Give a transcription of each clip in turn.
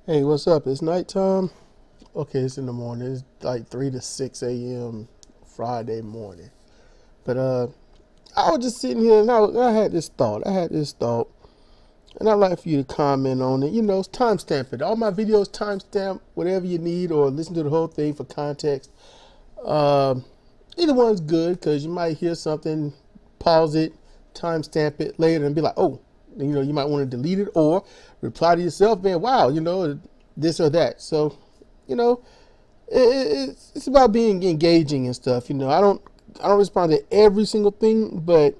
Hey, what's up? It's nighttime. Okay, it's in the morning. It's like 3 to 6 a.m. Friday morning. But I was just sitting here and I had this thought. And I'd like for you to comment on it. Timestamp it. All my videos timestamp whatever you need, or listen to the whole thing for context. Um, Either one's good because you might hear something, pause it, timestamp it later, and be like, oh, you might want to delete it or reply to yourself, man. Wow, this or that. So, you know, it's about being engaging and stuff. I don't respond to every single thing, but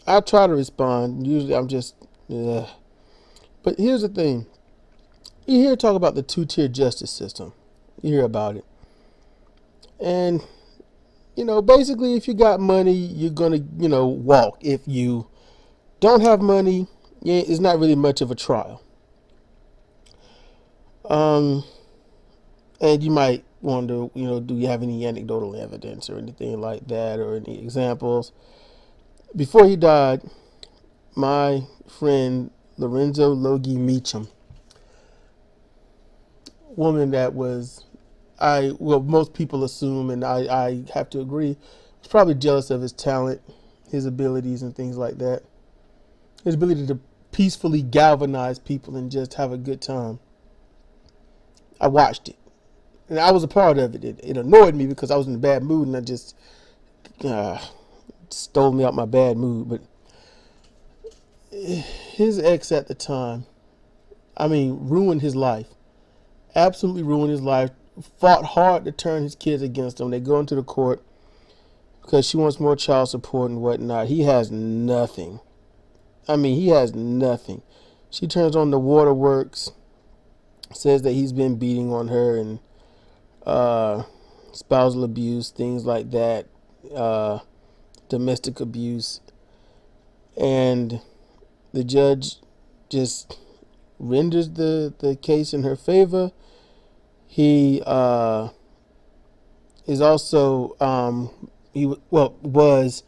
I try to respond. Usually, I'm just, But here's the thing: you hear talk about the two-tier justice system. You hear about it, and basically, if you got money, you're gonna, walk. If you don't have money, yeah, it's not really much of a trial. Um, and you might wonder, do you have any anecdotal evidence or anything like that, or any examples? Before he died, my friend Lorenzo Logie Meacham, woman that was, most people assume, and I have to agree, was probably jealous of his talent, his abilities, and things like that. His ability to peacefully galvanize people and just have a good time. I watched it, and I was a part of it. It annoyed me because I was in a bad mood, and I just stole me out my bad mood. But his ex at the time, ruined his life. Absolutely ruined his life. Fought hard to turn his kids against him. They go into the court because she wants more child support and whatnot. He has nothing. He has nothing. She turns on the waterworks, says that he's been beating on her and spousal abuse, things like that, domestic abuse, and the judge just renders the case in her favor. He is also was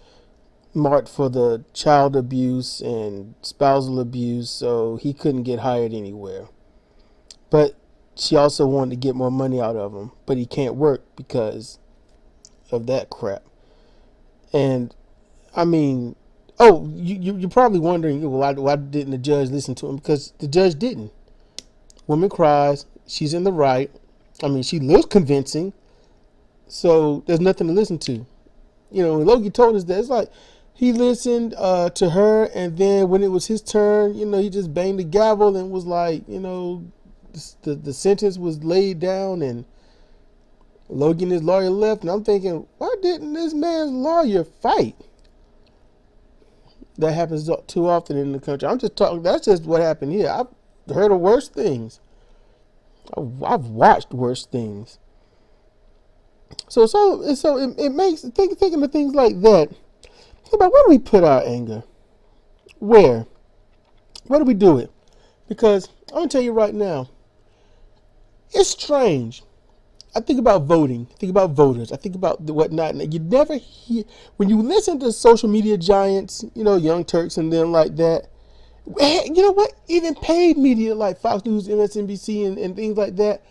marked for the child abuse and spousal abuse, so he couldn't get hired anywhere. But she also wanted to get more money out of him, but he can't work because of that crap. And you're probably wondering, why didn't the judge listen to him? Because the judge didn't. Woman cries. She's in the right. She looks convincing. So there's nothing to listen to. Logie told us that it's like he listened to her, and then when it was his turn, he just banged the gavel and was like, the sentence was laid down, and Logie and his lawyer left. And I'm thinking, why didn't this man's lawyer fight? That happens too often in the country. I'm just talking. That's just what happened here. I've heard of worse things. I've watched worse things. So it makes thinking of things like that. Think about, where do we put our anger? Where do we do it? Because I'm gonna tell you right now, it's strange. I think about voting. I think about voters. I think about the whatnot. And you never hear, when you listen to social media giants, Young Turks and them like that. You know what? Even paid media like Fox News, MSNBC, and things like that.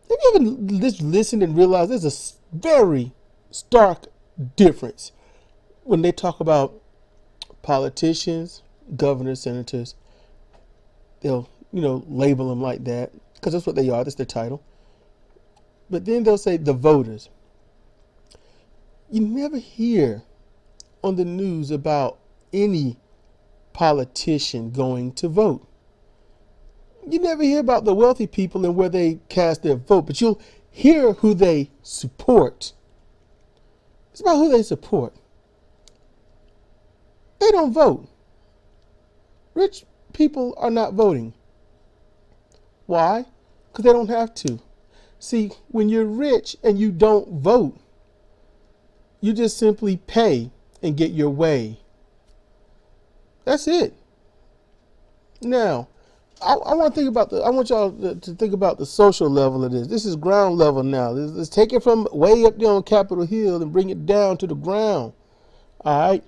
Have you ever just listened and realized there's a very stark difference when they talk about politicians, governors, senators? They'll, label them like that because that's what they are. That's their title. But then they'll say the voters. You never hear on the news about any politician going to vote. You never hear about the wealthy people and where they cast their vote, but you'll hear who they support. It's about who they support. They don't vote. Rich people are not voting. Why? Because they don't have to. See, when you're rich and you don't vote, you just simply pay and get your way. That's it. Now, I want y'all to think about the social level of this. This is ground level now. Let's take it from way up there on Capitol Hill and bring it down to the ground. All right.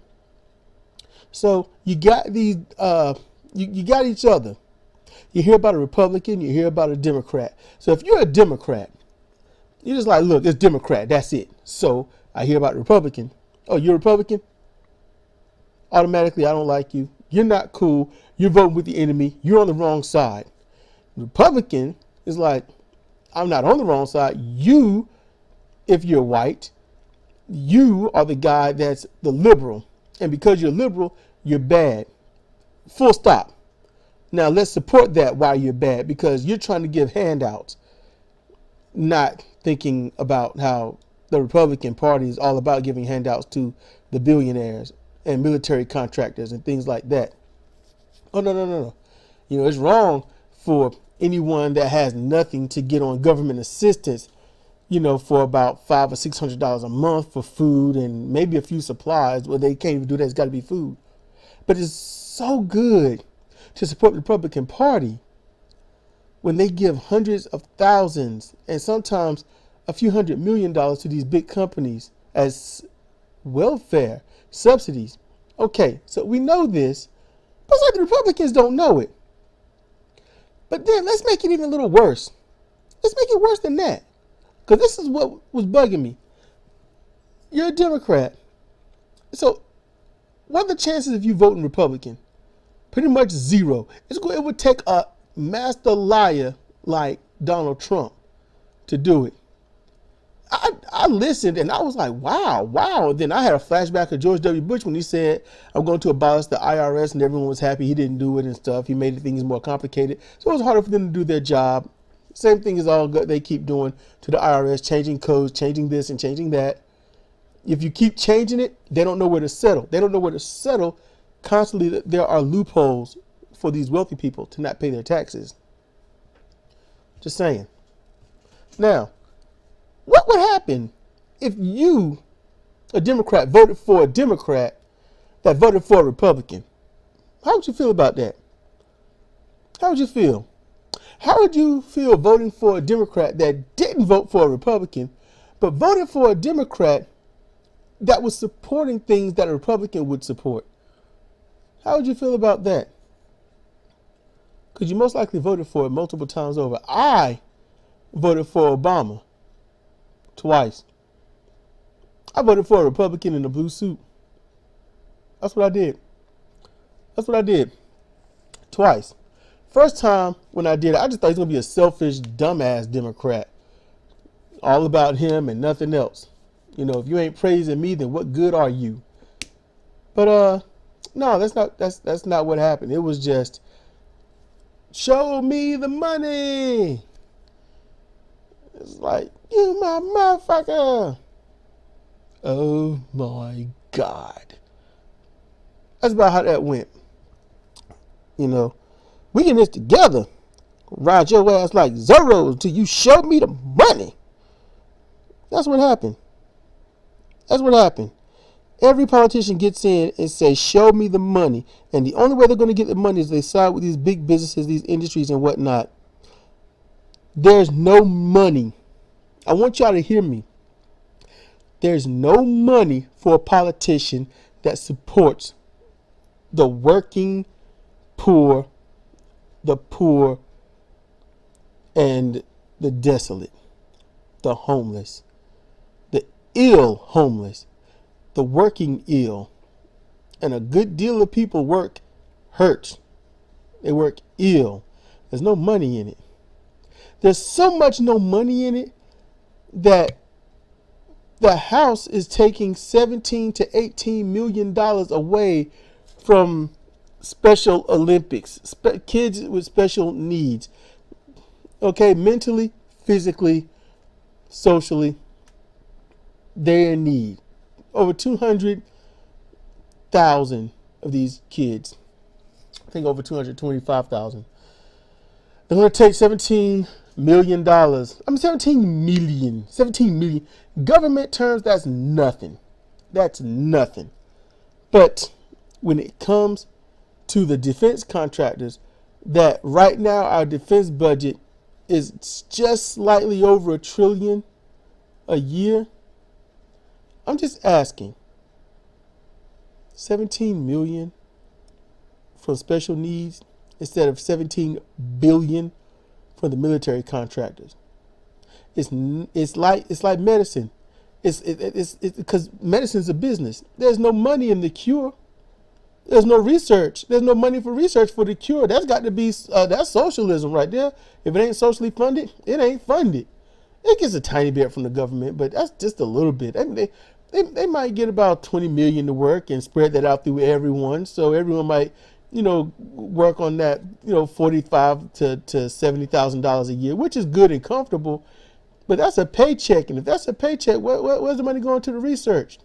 So you got these. You got each other. You hear about a Republican, you hear about a Democrat. So if you're a Democrat, you're just like, look, it's Democrat, that's it. So I hear about Republican. Oh, you're a Republican? Automatically, I don't like you. You're not cool. You're voting with the enemy. You're on the wrong side. Republican is like, I'm not on the wrong side. You, if you're white, you are the guy that's the liberal. And because you're liberal, you're bad. Full stop. Now let's support that while you're bad, because you're trying to give handouts, not thinking about how the Republican Party is all about giving handouts to the billionaires and military contractors and things like that. Oh, no. It's wrong for anyone that has nothing to get on government assistance, for about $500 or $600 a month for food and maybe a few supplies. Well, they can't even do that. It's got to be food. But it's so good to support the Republican Party when they give hundreds of thousands and sometimes a few $100 million to these big companies as welfare subsidies. Okay, so we know this, but it's like the Republicans don't know it. But then let's make it even a little worse. Let's make it worse than that. Because this is what was bugging me. You're a Democrat. So what are the chances of you voting Republican? Pretty much zero. It would take a master liar like Donald Trump to do it. I listened and I was like, wow. Then I had a flashback of George W. Bush when he said, I'm going to abolish the IRS, and everyone was happy he didn't do it and stuff. He made things more complicated. So it was harder for them to do their job. Same thing is all good. They keep doing to the IRS, changing codes, changing this and changing that. If you keep changing it, they don't know where to settle. Constantly, there are loopholes for these wealthy people to not pay their taxes. Just saying. Now, what would happen if you, a Democrat, voted for a Democrat that voted for a Republican? How would you feel about that? How would you feel? How would you feel voting for a Democrat that didn't vote for a Republican, but voted for a Democrat that was supporting things that a Republican would support? How would you feel about that? Because you most likely voted for it multiple times over. I voted for Obama twice. I voted for a Republican in a blue suit. That's what I did. Twice. First time when I did it, I just thought he was going to be a selfish, dumbass Democrat. All about him and nothing else. If you ain't praising me, then what good are you? But no, that's not what happened. It was just, show me the money. It's like, you my motherfucker. Oh my God. That's about how that went. We in this together. Ride your ass like Zorro until you show me the money. That's what happened. Every politician gets in and says, show me the money. And the only way they're going to get the money is they side with these big businesses, these industries and whatnot. There's no money. I want y'all to hear me. There's no money for a politician that supports the working poor, the poor, and the desolate, the homeless, the ill homeless, the working ill. And a good deal of people work hurt. They work ill. There's no money in it. There's so much no money in it that the House is taking $17 to $18 million away from Special Olympics, kids with special needs. Okay, mentally, physically, socially, they're in need. Over 200,000 of these kids. I think over 225,000. They're going to take $17 million. 17 million. Government terms, that's nothing. But when it comes to the defense contractors, that right now our defense budget is just slightly over $1 trillion a year. I'm just asking, 17 million for special needs instead of 17 billion for the military contractors. It's like medicine. It's because medicine's a business. There's no money in the cure. There's no research. There's no money for research for the cure. That's got to be that's socialism right there. If it ain't socially funded, it ain't funded. It gets a tiny bit from the government, but that's just a little bit. I mean, they might get about 20 million to work and spread that out through everyone. So everyone might, work on that, $45,000 to $70,000 a year, which is good and comfortable. But that's a paycheck, and if that's a paycheck, where's the money going to the research?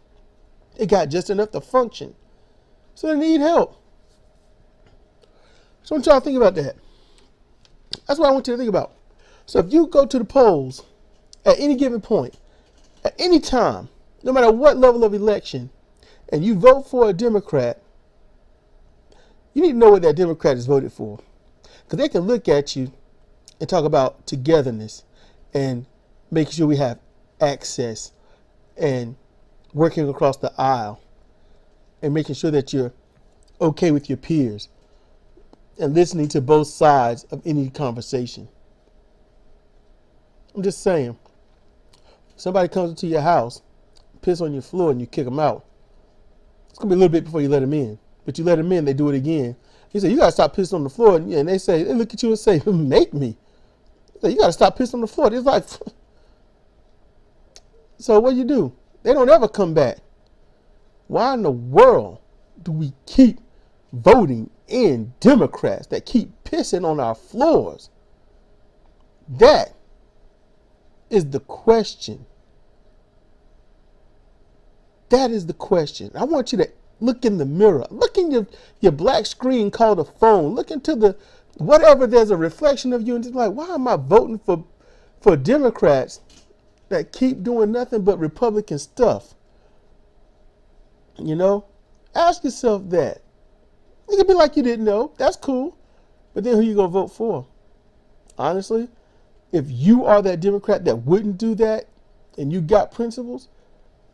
It got just enough to function. So they need help. So I want y'all to think about that. That's what I want you to think about. So if you go to the polls at any given point, at any time, no matter what level of election, and you vote for a Democrat, you need to know what that Democrat is voted for. Because they can look at you and talk about togetherness and making sure we have access and working across the aisle and making sure that you're okay with your peers and listening to both sides of any conversation. I'm just saying, somebody comes into your house, piss on your floor, and you kick them out. It's going to be a little bit before you let them in. But you let them in, they do it again. You say, you got to stop pissing on the floor. And they look at you and say, make me. Say, you got to stop pissing on the floor. It's like, so what do? They don't ever come back. Why in the world do we keep voting in Democrats that keep pissing on our floors? That is the question. That is the question. I want you to look in the mirror. Look in your black screen called a phone. Look into the whatever there's a reflection of you and just like, why am I voting for Democrats that keep doing nothing but Republican stuff? Ask yourself that. It could be like you didn't know. That's cool. But then who you going to vote for? Honestly, if you are that Democrat that wouldn't do that and you got principles,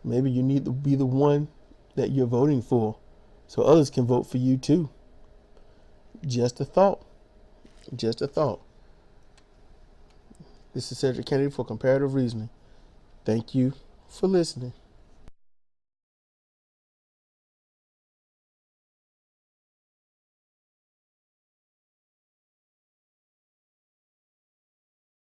maybe you need to be the one that you're voting for so others can vote for you too. Just a thought. Just a thought. This is Cedric Kennedy for Comparative Reasoning. Thank you for listening.